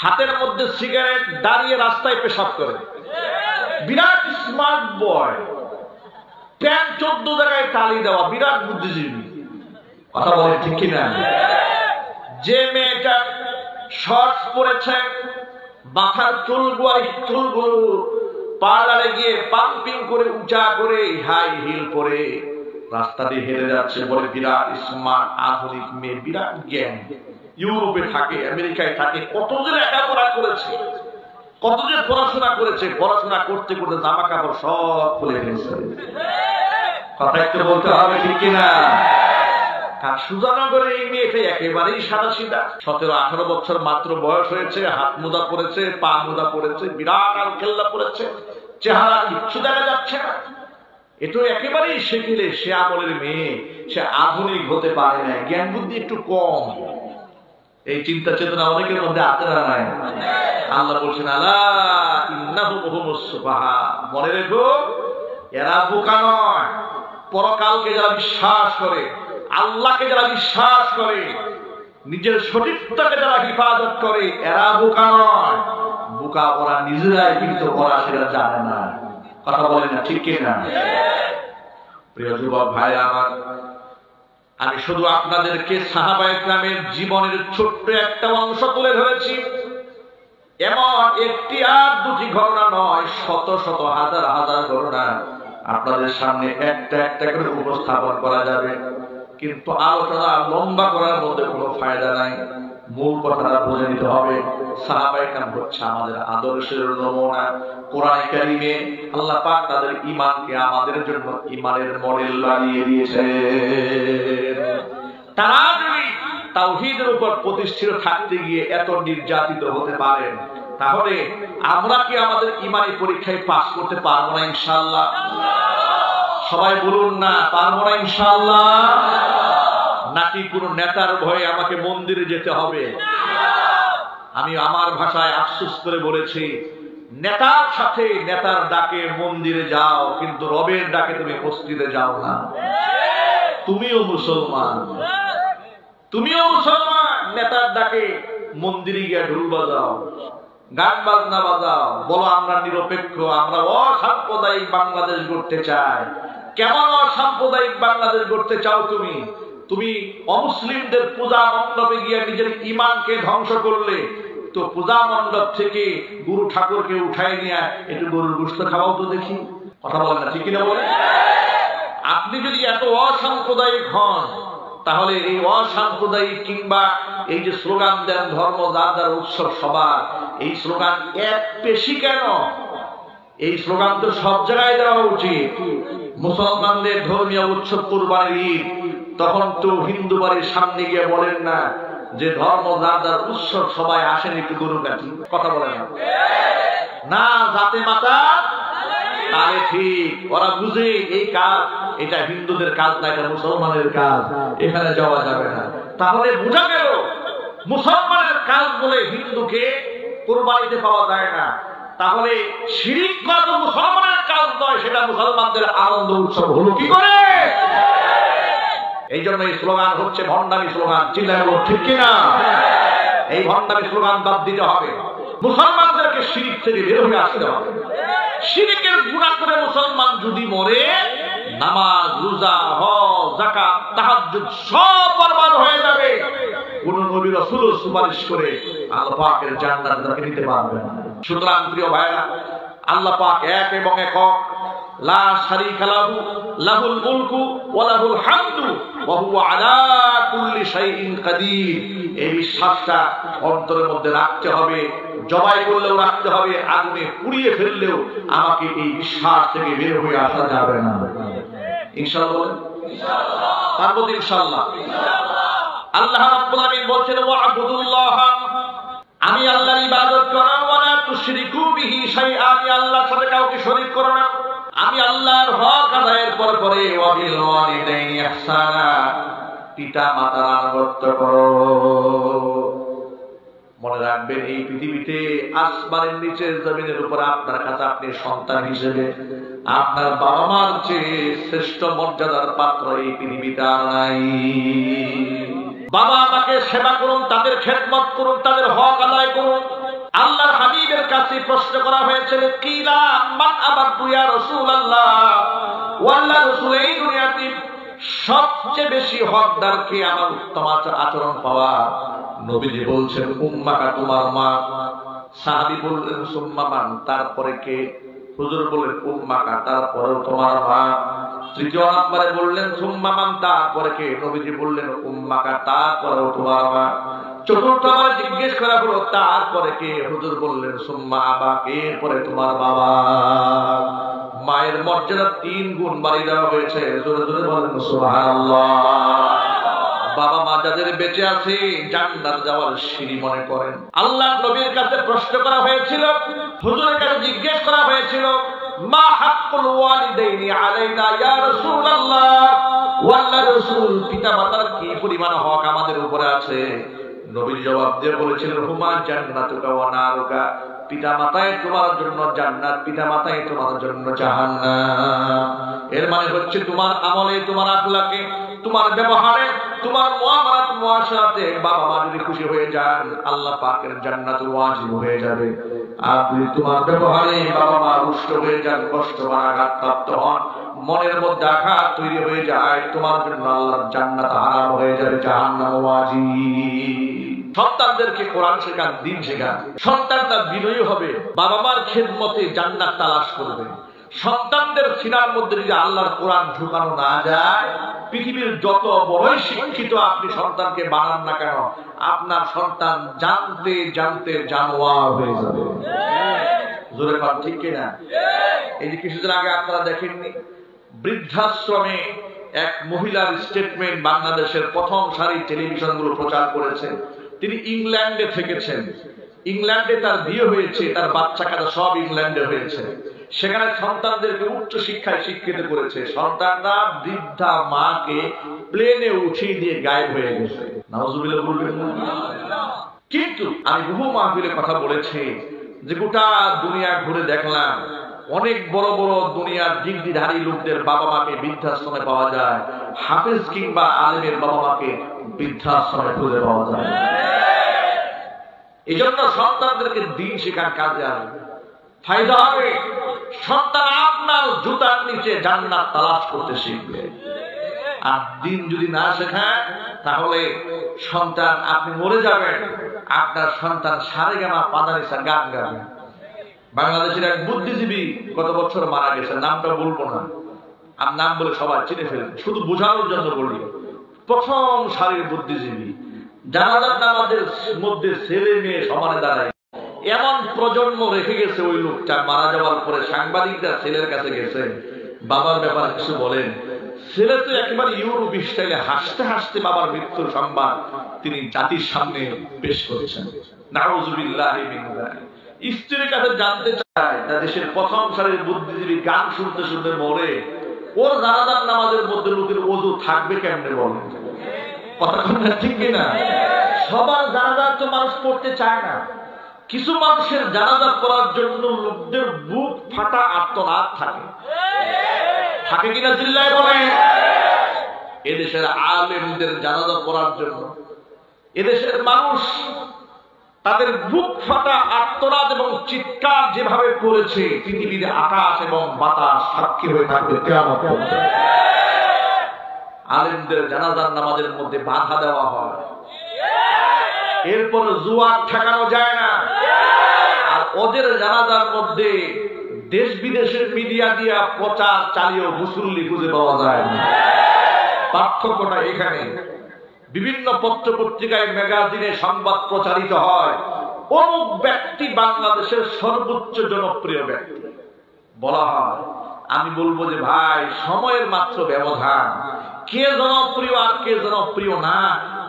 হাতের মধ্যে সিগারেট, দাঁড়িয়ে রাস্তায় পেশাব করে, বিরাট স্মার্ট বয়, প্যান্ট 14 জায়গায় তালি দেওয়া, বিরাট বুদ্ধিজীবী। কথা বলে ঠিক কিনা? যে মেয়েটা শর্টস পরেছে, মাথার চুলগুলো পার্লারে গিয়ে পাম্পিং করে উঁচা করে হাই হিল পরে রাস্তা দিয়ে হেরে যাচ্ছে, বলে বিরাট স্মার্ট আধুনিক মেয়ে, বিরাট জ্ঞান। ইউরোপে থাকে, আমেরিকায় থাকে, কতজন লেখাপড়া করেছে, কতজন পড়াশোনা করেছে, পড়াশোনা করতে করতে জামা কাপড় সব খুলে ফেলছে। কথা একটু বলতে হবে ঠিক কিনা? সুজানগরে এই মেয়েটা একেবারেই সাদা সিধা, 17-18 বছর মাত্র বয়স হয়েছে, হাত মোজা পড়েছে, পা মোজা পড়েছে, বিরাট আলখেল্লা পড়েছে, চেহারা কিচ্ছু দেখা যাচ্ছে না। এটা একেবারেই সেকেলে, সে আমলের মেয়ে, সে আধুনিক হতে পারে না, জ্ঞান বুদ্ধি একটু কম। এই চিন্তা চেতনা অনেকের মধ্যে আছে না নাই? আল্লাহ বলছেন আলা ইন্নাহুম হুমুস সুফাহা, মনে রেখো এরা বোকা নয়। পরকালকে যারা বিশ্বাস করে, আল্লাহকে যারা বিশ্বাস করে, নিজের সতীত্বকে যারা হেফাজত করে, এরা বোকা নয়। বোকা ওরা নিজেরাই, কিন্তু ওরা সেটা জানে না। কথা বলে না ঠিক কিনা? প্রিয় যুবক ভাই আমার, আমি শুধু আপনাদেরকে সাহাবায়ে কেরামের জীবনের ছোট্ট একটা অংশ তুলে ধরেছি। এমন একটি আর দুটি ঘটনা নয়, শত শত হাজার হাজার ঘটনা আপনাদের সামনে একটা একটা করে উপস্থাপন করা যাবে, কিন্তু আলোচনা লম্বা করার মধ্যে কোনো ফায়দা নাই। মূল কথাটা বুঝে নিতে হবে। সাহাবায়ে কেরাম হচ্ছে আমাদের আদর্শের নমুনা। কোরআনে কারিমে আল্লাহ পাক তাদের ঈমানকে আমাদের জন্য ঈমানের মডেল বানিয়ে দিয়েছে। তারা যদি তাওহীদের উপর প্রতিষ্ঠিত থাকতে গিয়ে এত নির্যাতিত হতে পারেন, তাহলে আমরা কি আমাদের ঈমানি পরীক্ষায় পাস করতে পারবো না ইনশাআল্লাহ? সবাই বলুন না, পারবো না ইনশাআল্লাহ? নাকি কোন নেতার ভয়ে আমাকে মন্দিরে যেতে হবে? আমি আমার ভাষায় আফসোস করে বলেছি, নেতার সাথে নেতার ডাকে মন্দিরে যাও, কিন্তু রবের ডাকে তুমি মসজিদে যাও না। তুমিও মুসলমান, তুমিও মুসলমান, নেতার ডাকে মন্দিরে গিয়ে ঢোল বাজাও, গান বাজনা বাজাও, বলো আমরা নিরপেক্ষ, আমরা অসাম্প্রদায়িক বাংলাদেশ গড়তে চাই। কেমন অসাম্প্রদায়িক বাংলাদেশ গড়তে চাও তুমি? তুমি অমুসলিমদের পূজা মণ্ডপে গিয়ে নিজের ঈমানকে ধ্বংস করলে, তো পূজা মণ্ডপ থেকে গুরু ঠাকুরকে উঠাই নিয়ে একটু গরুর গোশত খাওয়াও তো দেখি। কথা বলেন না ঠিক কিনা বলে? আপনি যদি এত অসাম্প্রদায়িক হন, তাহলে এই অসাম্প্রদায়িক কিংবা এই যে স্লোগান দেন ধর্ম যার যার উৎসব সবার, এই স্লোগান এক পেশি কেন? এই স্লোগান তো সব জায়গায় দেওয়া উচিত। মুসলমানদের ধর্মীয় উৎসব কুরবানির ঈদ, তখন তো হিন্দু বাড়ির সামনে গিয়ে বলেন না যে ধর্ম যার যার উৎসব সবাই আসেন একটু গরু কাটি। কথা বলেন না, জাতে মাতা তাহলে ঠিক, ওরা বুঝে এই কাজ এটা হিন্দুদের কাজ না, এটা মুসলমানের কাজ, এখানে যাওয়া যাবে না। তাহলে বোঝা গেল মুসলমানের কাজ বলে হিন্দুকে কুরবানিতে পাওয়া যায় না। তাহলে শিরিক করা তো মুসলমানের কাজ নয়, সেটা মুসলমানদের আনন্দ উৎসব হলো কি করে? এই জন্য এই স্লোগান হচ্ছে ভণ্ডামি স্লোগান। চিল্লায় বলুন ঠিক কিনা? এই ভণ্ডামি স্লোগান বাদ দিতে হবে। মুসলমানদেরকে শিরিক থেকে বের হয়ে আসতে হবে। শিরিকের গুনাহ করে মুসলমান যদি মরে, নামাজ, রোজা, হজ, যাকাত, তাহাজ্জুদ সব বরবাদ হয়ে যাবে। কোন নবী রাসূল সুপারিশ করে আল্লাহ পাকের জান্নাত তাকে নিতে পারবে না। সুতরাং প্রিয় ভাইরা, আল্লাহ পাক এক এবং একক, লা শারীকা লাহু, লাহুল মুলকু ওয়া লাহুল হামদু ওয়া হুয়া আলা কুল্লি শাইইন কাদির। এই বিশ্বাসটা অন্তরের মধ্যে রাখতে হবে। জবাই করলেও রাখতে হবে, আগুনে পুড়িয়ে ফেললেও আমাকে এই বিশ্বাস থেকে বের হয়ে আসা যাবে না। ইনশাআল্লাহ, ইনশাআল্লাহ পারবো ইনশাআল্লাহ। আল্লাহ রাব্বুল আলামিন বলেন ওয়া'বুদুল্লাহ, আমি আল্লাহর ইবাদত করো, ওয়া লা তুশরিকু বিহি শাইআ, আমি আল্লাহর সাথে কাউকে শরীক করো না। আমি আল্লাহর হক আদায়ের পর পরে ওয়া বিল ওয়ালিদাইনি ইহসানা, পিতা মাতার আনুগত্য করো। মনে রাখবেন, এই পৃথিবীতে আসমানের নিচে জমিনের উপর আপনার কাছে আপনি সন্তান হিসেবে আপনার বাবা মার চেয়ে শ্রেষ্ঠ মর্যাদার পাত্র এই পৃথিবীতে আর নাই। বাবা মাকে সেবা করুন, তাদের খেদমত করুন, তাদের হক আদায় করুন। আল্লাহর হাবিবের কাছে প্রশ্ন করা হয়েছিল, কিলা মান আবাদু ইয়া রাসূলুল্লাহ, ওয়াল্লাহ রাসূল এই দুনিয়াতে সবচেয়ে বেশি হকদার কে আমার উত্তম আচরণ পাওয়া? নবীজি বলছেন উম্মাকা, তোমার মা। সাহাবী বললেন সুম্মা মান, তারপরে কে? হুজুর বললেন উম্মাকা, তারপরেও তোমার মা। তৃতীয় নম্বরে বললেন সুম্মা মান, তারপরে কে? নবীজি বললেন উম্মাকা, তারপরেও তোমার মা। চতুর্থবার জিজ্ঞেস করা হলো তারপরে কে? হুজুর বললেন সুম্মা আবা, এরপরে তোমার বাবা। মায়ের মর্যাদা 3 গুণ বাড়িয়ে দেওয়া হয়েছে। জোরে জোরে বলেন সুবহানাল্লাহ। বাবা মা যাদের বেঁচে আছে জান্নাত যাওয়ার সিঁড়ি মনে করেন। আল্লাহ নবীর কাছে প্রশ্ন করা হয়েছিল, হুজুরের কাছে জিজ্ঞেস করা হয়েছিল, মা হাক্কুল ওয়ালিদাইনি আলাইনা ইয়া রাসূলুল্লাহ, ওয়াল্লাহ রাসূল পিতা মাতার কি পরিমাণ হক আমাদের উপরে আছে? নবী জবাব দিয়ে বলেছিলেন হুমা জান্নাতুকা ওয়া নারুকা, পিতা মাতায় তোমার জন্য জান্নাত, পিতা মাতায় তোমার জন্য জাহান্নাম। এর মানে হচ্ছে তোমার আমলে, তোমার আখলাকে, তোমার ব্যবহারে, তোমার মুআমালাত মুআশারাতে বাবা মা যদি খুশি হয়ে যান আল্লাহ পাকের জান্নাত ওয়াজিব হয়ে যাবে। আর যদি তোমার ব্যবহারে বাবা মা রুষ্ট হয়ে যান, কষ্ট বা আঘাতপ্রাপ্ত হন, মনের মধ্যে আঘাত তৈরি হয়ে যায়, তোমার জন্য আল্লাহর জান্নাত হারাম হয়ে যাবে, জাহান্নাম ওয়াজিব। সন্তানদেরকে কোরআন শেখান, দ্বীন শেখান। সন্তানরা বিনয়ী হবে, বাবা মার খেদমতে জান্নাত তালাশ করবে। সন্তানদের সিনার মধ্যে যদি আল্লাহর কোরআন ঢুকানো না যায়, পৃথিবীর যত বড়ই শিক্ষিত আপনি সন্তানকে বানান না কেন, আপনার সন্তান জানতে জানতে জানোয়ার হয়ে যাবে। জোরে কথা ঠিক কিনা? এই যে কিছুদিন আগে আপনারা দেখেননি, বৃদ্ধাশ্রমে এক মহিলার স্টেটমেন্ট বাংলাদেশের প্রথম সারি টেলিভিশনগুলো প্রচার করেছে। তিনি ইংল্যান্ডে থেকেছেন, ইংল্যান্ডে তার বিয়ে হয়েছে, তার বাচ্চা কাচ্চা সব ইংল্যান্ডে হয়েছে। সেখানে সন্তানদেরকে উচ্চ শিক্ষায় শিক্ষিত করেছে। সন্তানরা বৃদ্ধা মাকে প্লেনে উঠিয়ে দিয়ে গায়েব হয়ে গেছে। নাউজুবিল্লাহ বলবেন না? কিন্তু আমি বহু মাহফিলে কথা বলেছি যে গোটা দুনিয়া ঘুরে দেখলাম অনেক বড় বড় দুনিয়ার ডিগ্রিধারী লোকদের বাবা মাকে বৃদ্ধাশ্রমে পাওয়া যায়, হাফেজ কিংবা আলেমের বাবা মাকে বৃদ্ধাশ্রমে খুঁজে পাওয়া যায়। এই জন্য সন্তানদেরকে দিন শেখার কাজে আসবে, ফায়দা হবে। সন্তান আপনার জুতার নিচে জান্নাত তালাশ করতে শিখবে। আর দিন যদি না শেখায় তাহলে সন্তান, আপনি মরে যাবেন, আপনার সন্তান সারেগামা পাদানিসা গান গাবে। বাংলাদেশের এক বুদ্ধিজীবী গত বছর মারা গেছে, নামটা বলবো না, আর নাম বলে সবাই চিনে ফেলেন, শুধু বোঝানোর জন্য বলি। প্রথম সারির বুদ্ধিজীবী, জানাজার নামাজের মধ্যে ছেলে মেয়ে সমানে দাঁড়ায়, এমন প্রজন্ম রেখে গেছে ওই লোকটা। মারা যাওয়ার পরে সাংবাদিকরা ছেলের কাছে গেছে, বাবার ব্যাপারে কিছু বলেন। ছেলে তো একেবারে ইউরোপ স্টাইলে হাসতে হাসতে বাবার মৃত্যুর সংবাদ তিনি জাতির সামনে পেশ করেছেন। নাউজুবিল্লাহি মিন যালিক। স্ত্রীর কাছে জানতে চায়, তা দেশের প্রথম সারির বুদ্ধিজীবী গান শুনতে শুনতে মরে, ওর জানাজার নামাজের মধ্যে লোকের ওযু থাকবে কেমনে বলেন? কথা ঠিক কিনা? সবার জানাজা তো মানুষ পড়তে চায় না। কিছু মানুষের জানাজা করার জন্য লোকদের বুক ফাটা আর্তনাদ থাকে, থাকে কিনা চিল্লায় বলে? এদেশের আলেমদের জানাজা করার জন্য এদেশের মানুষ তাদের বুক ফাটা আর্তনাদ এবং চিৎকার যেভাবে করেছে, পৃথিবীর আকাশ এবং বাতাস সাক্ষী হয়ে থাকবে কিয়ামত পর্যন্ত। আলেমদের জানাজার নামাজের মধ্যে বাধা দেওয়া হয়, এরপর জুয়ার ঠেকানো যায় না। আর ওদের জানাজার মধ্যে দেশ বিদেশের মিডিয়া দিয়া প্রচার চালিয়েও মুসল্লি খুঁজে পাওয়া যায় না। পার্থক্যটা এখানে। বিভিন্ন পত্র পত্রিকায় ম্যাগাজিনে সংবাদ প্রচারিত হয়, অমুক ব্যক্তি বাংলাদেশের সর্বোচ্চ জনপ্রিয় ব্যক্তি বলা হয়। আমি বলবো যে ভাই, সময়ের মাত্র ব্যবধান, কে জনপ্রিয় আর কে জনপ্রিয় না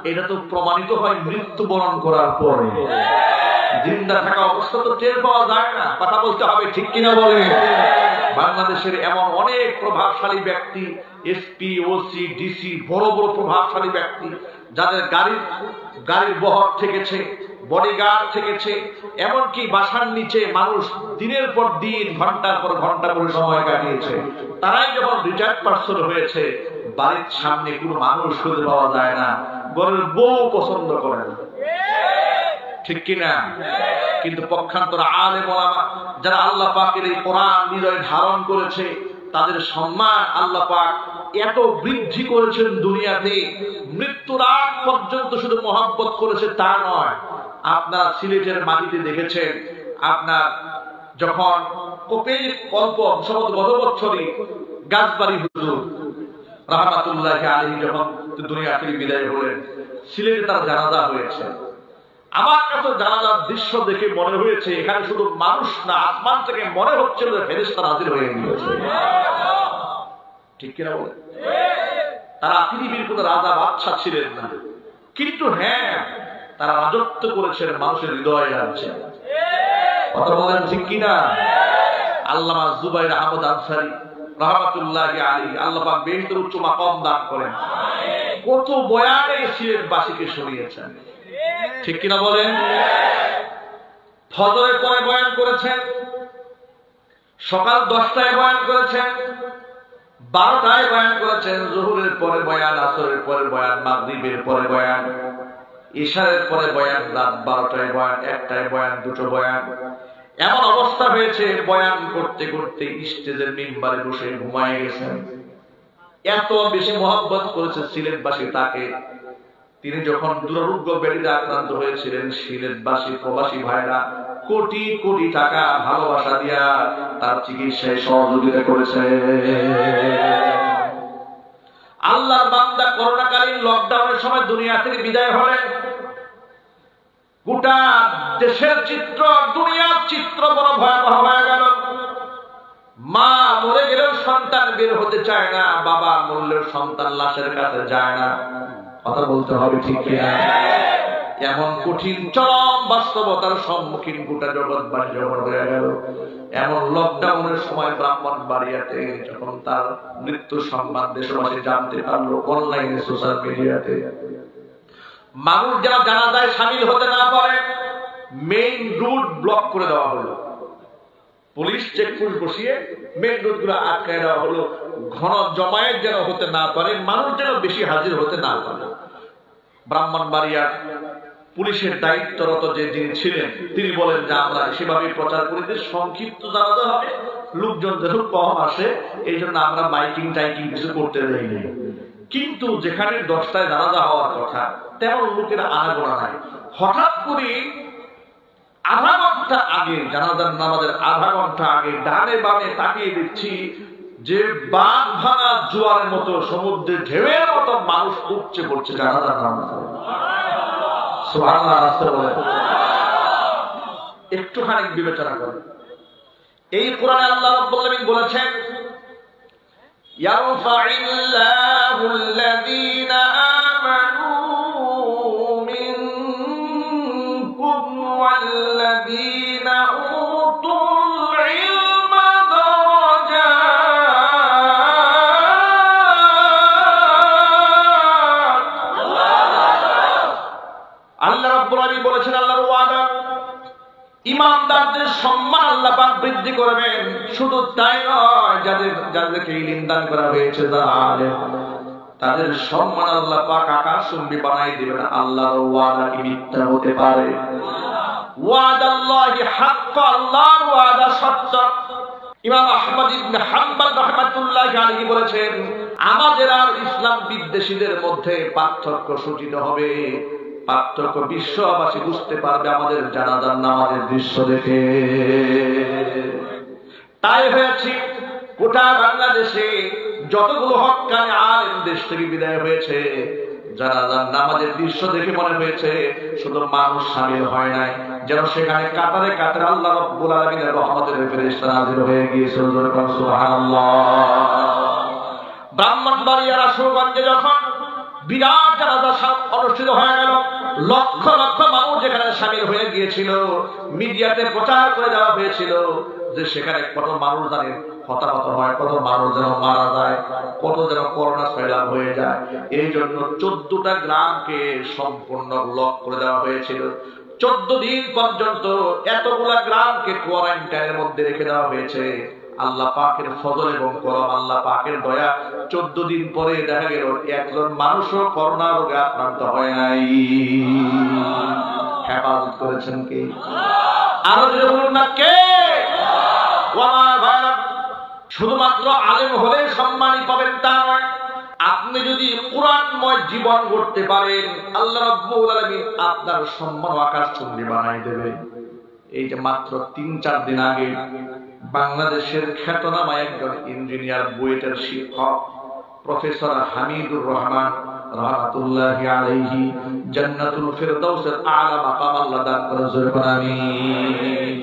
এটা তো প্রমাণিত হয় মৃত্যুবরণ করার পরে। জিন্দা থাকা অবস্থা তো টের পাওয়া যায় না। কথা বলতে হবে, ঠিক কিনা বলে? বাংলাদেশের এমন অনেক প্রভাবশালী ব্যক্তি, এসপি, ওসি, ডিসি, বড় বড় প্রভাবশালী ব্যক্তি, যাদের গাড়ির বহর থেকেছে, বডিগার্ড থেকেছে, এমনকি বাসার নিচে মানুষ দিনের পর দিন ঘন্টার পর ঘন্টা করে সময় কাটিয়েছে। তারাই যখন রিটায়ার্ড পার্সন হয়েছে, বাড়ির সামনে কোনো মানুষ খুঁজে পাওয়া যায় না, ঘরের বউ পছন্দ করে না, ঠিক কিনা? কিন্তু পক্ষান্তরে আলেম ওলামা যারা আল্লাহ পাকের এই কোরআন হৃদয়ে ধারণ করেছে, তাদের সম্মান আল্লাহ পাক এত বৃদ্ধি করেছেন দুনিয়াতে, মৃত্যুর আগ পর্যন্ত শুধু মহব্বত করেছে তা নয়। আপনার সিলেটের মাটিতে দেখেছেন, আপনার যখন কোপের অল্প সম্ভবত গত বছরই গাছবাড়ি হুজুর রাহমাতুল্লাহ আলাইহি যখন দুনিয়া থেকে বিদায় হলেন, সিলেটে তার জানাজা হয়েছে। আমার কাছে জানাজার দৃশ্য দেখে মনে হয়েছে এখানে শুধু মানুষ না, আসমান থেকে মনে হচ্ছিল ফেরেশতা নাযিল হয়ে গিয়েছে, ঠিক কিনা বলে? তারা পৃথিবীর কোন রাজা বাদশা ছিলেন না, কিন্তু হ্যাঁ তারা রাজত্ব করেছেন মানুষের হৃদয়ে রাজ্যে, কথা বলেন ঠিক কিনা? আল্লামা জুবাইর আহমদ আনসারী রাহমাতুল্লাহি আলাইহি, আল্লাহ পাক বেহেশতের উচ্চ মাকাম দান করেন, কত বয়ানে সিলেটবাসীকে শুনিয়েছেন, ঠিক কিনা বলেন? ফজরের পরে বয়ান করেছেন, সকাল 10টায় বয়ান করেছেন, 12টায় বয়ান করেছেন, যোহরের পরে বয়ান, আসরের পরে বয়ান, মাগরিবের পরে বয়ান, ইশারের পরে বয়ান, রাত 12টায় বয়ান, 1টায় বয়ান, 2টো বয়ান। এমন অবস্থা হয়েছে বয়ান করতে করতে স্টেজের মিম্বারে বসে ঘুমায় গেছেন। এত বেশি মহব্বত করেছে সিলেটবাসী তাকে। তিনি যখন দুরারোগ্য ব্যাধিতে আক্রান্ত হয়েছিলেন, সিলেটবাসী প্রবাসী ভাইরা কোটি কোটি টাকা ভালোবাসা দিয়া তার চিকিৎসায় সহযোগিতা করেছে। আল্লাহর বান্দা করোনাকালীন লকডাউনের সময় দুনিয়া থেকে বিদায় হলেন। গোটা দেশের চিত্র, দুনিয়ার চিত্র বড় ভয়াবহ হয়ে গেল। মা মরে গেলেও সন্তান বের হতে চায় না, বাবা মরলেও সন্তান লাশের কাছে যায় না, কথা বলতে হবে ঠিক কিনা? এমন কঠিন চরম বাস্তবতার সম্মুখীন গোটা জগৎবাসী যখন হয়ে গেল, এমন লকডাউনের সময় ব্রাহ্মণবাড়িয়াতে যখন তার মৃত্যু সংবাদ দেশবাসী জানতে পারলো অনলাইনে, সোশ্যাল মিডিয়াতে, মানুষ যারা জানাজায় শামিল হতে না পারে মেইন রুট ব্লক করে দেওয়া হলো, পুলিশ চেকপোস্ট বসিয়ে মেইন রুট গুলো আটকায় দেওয়া হলো, ঘন জমায়েত যেন হতে না পারে, মানুষ যেন বেশি হাজির হতে না পারে। ব্রাহ্মণবাড়িয়ার পুলিশের দায়িত্বরত যে যিনি ছিলেন তিনি বলেন যে আমরা সেভাবে প্রচার করি যে সংক্ষিপ্ত জানাজা হবে, লোকজন যেন কম আসে, এই জন্য আমরা মাইকিং টাইকিং কিছু করতে দেইনি। কিন্তু যেখানে 10টায় জানাজা হওয়ার কথা তেমন লোকেরা আনাগোনা নাই। হঠাৎ করে আধা ঘন্টা আগে, জানাজার নামাজের আধা ঘন্টা আগে ডানে বামে তাকিয়ে দেখছি যে বাঁধ ভাঙা জোয়ারের মতো, সমুদ্রের ঢেউয়ের মতো মানুষ উপচে পড়ছে জানাজার নামাজে। সুবহানাল্লাহ, রাসূল বলেন। একটুখানি বিবেচনা করেন, এই কোরআনে আল্লাহ রাব্বুল আলামিন বলেছেন ইয়ারফাইল্লাহু আল্লাযীনা আমানু মিনকুম ওয়াল্লাযীনা উতুল ইলমা দারাজাত। আল্লাহ রাব্বুল আলামিন বলেছেন, আল্লাহর ওয়াদা, ইমানদারদের সম্মান আল্লাহ পাক বৃদ্ধি করবেন। শুধু তাই নয়, যাদেরকে ইলম দান করা হয়েছে তাদের সম্মান আল্লাহ পাক আকাশচুম্বী বানাই দিবেন। আল্লাহর ওয়াদা কি মিথ্যা হতে পারে? ওয়াদাল্লাহি হাক্ক, আল্লাহর ওয়াদা সত্য। ইমাম আহমদ ইবনে হাম্বল রাহমাতুল্লাহি আলাইহি বলেছেন, আমাদের আর ইসলাম বিদ্বেষীদের মধ্যে পার্থক্য সূচিত হবে। পার্থক্য বিশ্ববাসী বুঝতে পারবে আমাদের জানাজার নামাজের দৃশ্য দেখে। তাই হয়েছে গোটা বাংলাদেশে যতগুলো হক্কানি আলেম দেশ থেকে বিদায় হয়েছে, জানাজার নামাজের দৃশ্য দেখে মনে হয়েছে শুধু মানুষ শামিল হয় নাই, যেন সেখানে কাতারে কাতারে আল্লাহ রাব্বুল আলামিনের রহমতের ফেরেশতা নাযিল হয়ে গিয়েছে। সুবহানাল্লাহ। ব্রাহ্মণবাড়িয়ার আশুগঞ্জে যখন বিরাট জানাজা অনুষ্ঠিত হয়ে গেল, লক্ষ লক্ষ মানুষ যেখানে শামিল হয়ে গিয়েছিল, মিডিয়াতে প্রচার করে দেওয়া হয়েছিল যে সেখানে কত মানুষ জানেন হতাহত হয়, কত মানুষ যেন মারা যায়, কত যেন করোনা ছড়ানো হয়ে যায়। এই জন্য 14টা গ্রামকে সম্পূর্ণ ব্লক করে দেওয়া হয়েছিল। 14 দিন পর্যন্ত এতগুলা গ্রামকে কোয়ারেন্টাইনের মধ্যে রেখে দেওয়া হয়েছে। আল্লাহ পাকের ফজল এবং করম, আল্লাহ পাকের দয়া, 14 দিন পরে দেখা গেল একজন মানুষও করোনা রোগে আক্রান্ত হয় নাই। হেফাজত করেছেন কে? আরো যদি বলুন না কে? শুধুমাত্র আলেম হলে সম্মানই পাবেন তা নয়, আপনি যদি কোরআনময় জীবন গড়তে পারেন আল্লাহ রাব্বুল আলামিন আপনার সম্মান আকাশচুম্বী বানাই দেবে। এই যে মাত্র 3-4 দিন আগে বাংলাদেশের খ্যাতনামা একজন ইঞ্জিনিয়ার বুয়েটের শিক্ষক প্রফেসর হামিদুর রহমান রাহমাতুল্লাহি আলাইহি জান্নাতুল ফিরদাউসের আলা মাকাম আল্লাহ দান করে জোরে আমিন।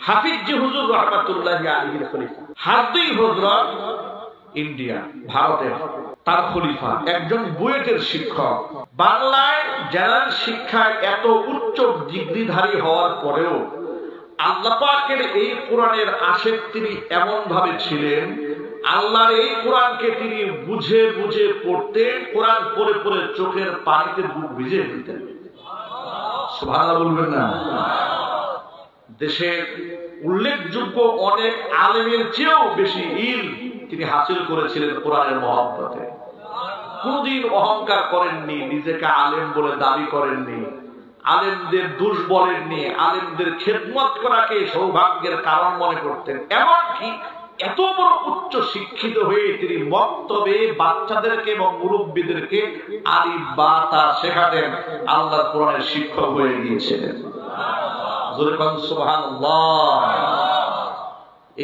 হাফিজ জি হুজুর রাহমাতুল্লাহি আলাইহির খলিফা, হাদি হযরত ইন্ডিয়া ভারতের তার খলিফা, একজন বুয়েটের শিক্ষক। বাংলায় জেনারেল শিক্ষায় এত উচ্চ ডিগ্রিধারী হওয়ার পরেও আল্লাহ পাকের এই কোরআনের আশেক তিনি এমন ভাবে ছিলেন, আল্লাহর এই কোরআনকে তিনি বুঝে বুঝে পড়তেন, কোরআন পড়ে পড়ে চোখের পানিতে বুক ভিজে দিতেন। সুবহানাল্লাহ বলবেন না? দেশের উল্লেখযোগ্য অনেক আলেমের চেয়েও বেশি ইলম তিনি হাসিল করেছিলেন কোরআনের মহব্বতে। কোনদিন অহংকার করেননি, নিজেকে আলেম বলে দাবি করেননি, আলেমদের দোষ বলেননি, আলেমদের খেদমত করাকে সৌভাগ্যের কারণ মনে করতেন। এমনকি এত বড় উচ্চ শিক্ষিত হয়ে তিনি মক্তবে বাচ্চাদেরকে এবং মুরব্বীদেরকে আলিফ বা তা শেখাতেন, আল্লাহর কোরআনের শিক্ষক হয়ে গিয়েছিলেন। জোরে বলুন সুবহানাল্লাহ।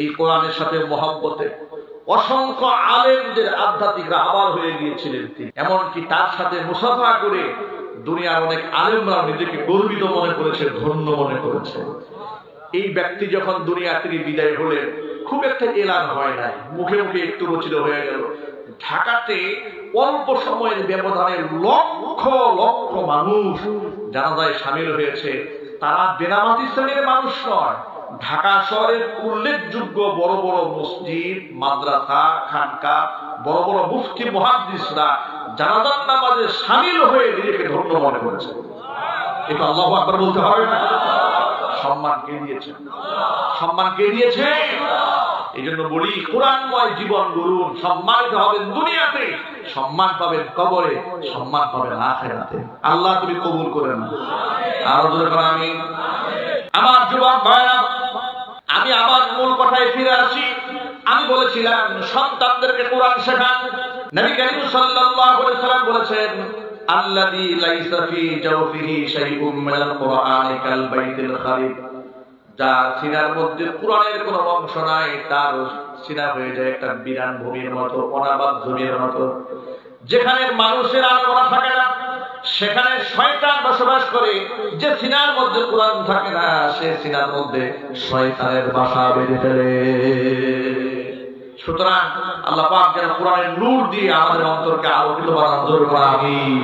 এই কোরআনের সাথে মহব্বতে অসংখ্য আলেমদের আধ্যাত্মিক রাহবার হয়ে গিয়েছিলেন তিনি। এমনকি তার সাথে মুসাফা করে দুনিয়ার অনেক আলেমরা নিজেকে গর্বিত মনে করেছে, ধন্য মনে করেছে। এই ব্যক্তি যখন দুনিয়া থেকে বিদায় হলেন খুব একটা এলান হয় নাই, মুখে মুখে একটু রচিত হয়ে গেল। ঢাকাতে অল্প সময়ের ব্যবধানে লক্ষ লক্ষ মানুষ জানাজায় শামিল হয়েছে। তারা বেনামাজি শ্রেণীর মানুষ নয়, ঢাকা শহরের উল্লেখযোগ্য বড় বড় মসজিদ, মাদ্রাসা, খানকা, বড় বড় মুফতি মুহাদ্দিসরা জানাজার নামাজে শামিল হয়ে নিজেকে ধন্য মনে করেছে। এটা আল্লাহু আকবার বলতে হবে না? সম্মান কে দিয়েছে? সম্মান কে দিয়েছে? এই জন্য বলি কোরআনময় জীবন গড়ুন, সম্মানিত হবেন দুনিয়াতে, সম্মান পাবেন কবরে, সম্মান পাবেন আখিরাতে। আল্লাহ তুমি কবুল করেন। আর জোরে বলেন আমিন। আমার যুবক ভাইরা, আমি আমার মূল কথায় ফিরে আসি। আমি বলেছিলাম সন্তানদেরকে কোরআন শেখান। নবী করিম সাল্লাল্লাহু আলাইহি ওয়াসাল্লাম বলেছেন, আল্লাযী লাইসা ফি জাওফিহি শাইউম মিনাল কুরআনি কাল বাইতিল খারিব। যার সিনার মধ্যে কোরআনের কোনো অংশ নাই, তার সিনা হয়ে যায় একটা বিরান ভূমির মতো, অনাবাদ জমির মতো। যেখানে মানুষের আনাগোনা থাকে না, সেখানে শয়তান বসবাস করে। যে সিনার মধ্যে কোরআন থাকে না, সে সিনার মধ্যে শয়তানের বাসা বেঁধে ফেলে। সুতরাং আল্লাহ পাক যেন কোরআনের নূর দিয়ে আমাদের অন্তরকে আলোকিত বানান। জোরে বলেন আমিন।